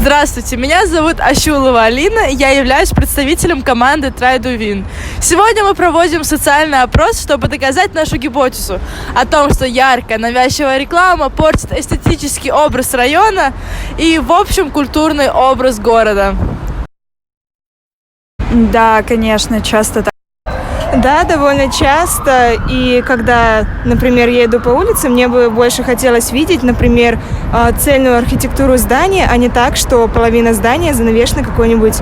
Здравствуйте, меня зовут Ащулова Алина, я являюсь представителем команды Try to Win. Сегодня мы проводим социальный опрос, чтобы доказать нашу гипотезу о том, что яркая, навязчивая реклама портит эстетический образ района и, в общем, культурный образ города. Да, конечно, часто так. Да, довольно часто. И когда, например, я иду по улице, мне бы больше хотелось видеть, например, цельную архитектуру здания, а не так, что половина здания занавешена какой-нибудь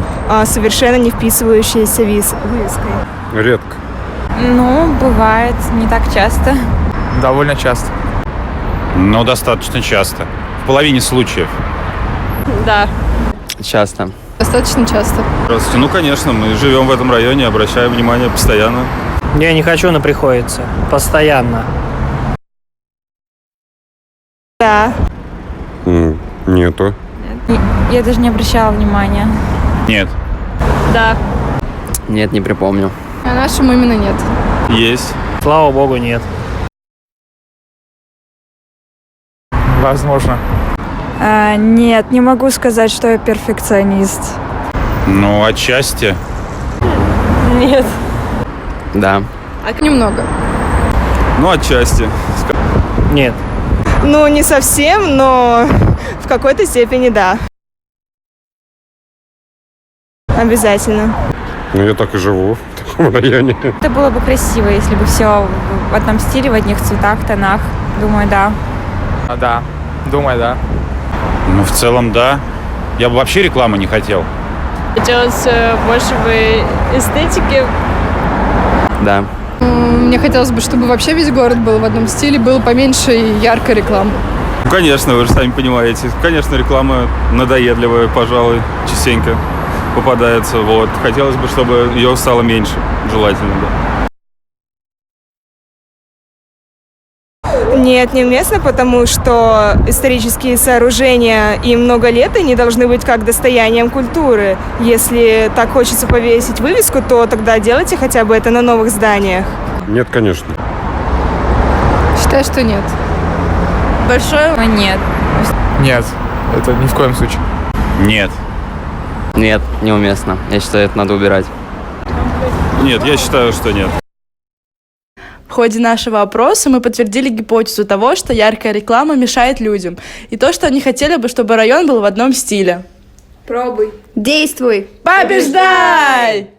совершенно не вписывающейся вывеской. Редко. Ну, бывает, не так часто. Довольно часто. Но достаточно часто. В половине случаев. Да. Часто. Достаточно часто. Здравствуйте. Ну, конечно, мы живем в этом районе, обращаем внимание постоянно. Я не хочу, но приходится. Постоянно. Да. Нету. Я даже не обращала внимания. Нет. Да. Нет, не припомню. А нашему именно нет. Есть. Слава богу, нет. Возможно. Нет, не могу сказать, что я перфекционист. Ну, отчасти. Нет. Да. А немного. Ну, отчасти. Нет. Ну, не совсем, но в какой-то степени да. Обязательно. Ну, я так и живу в таком районе. Это было бы красиво, если бы все в одном стиле, в одних цветах, тонах. Думаю, да. Да. Думаю, да. Ну, в целом, да. Я бы вообще рекламы не хотел. Хотелось больше бы эстетики. Да. Мне хотелось бы, чтобы вообще весь город был в одном стиле, было поменьше яркой рекламы. Ну, конечно, вы же сами понимаете. Конечно, реклама надоедливая, пожалуй, частенько попадается. Вот. Хотелось бы, чтобы ее стало меньше, желательно, да. Нет, неуместно, потому что исторические сооружения и много лет и не должны быть как достоянием культуры. Если так хочется повесить вывеску, то тогда делайте хотя бы это на новых зданиях. Нет, конечно. Считаю, что нет. Большое. Но нет. Нет. Это ни в коем случае. Нет. Нет, неуместно. Я считаю, это надо убирать. Нет, я считаю, что нет. В ходе нашего опроса мы подтвердили гипотезу того, что яркая реклама мешает людям, и то, что они хотели бы, чтобы район был в одном стиле. Пробуй. Действуй! Побеждай!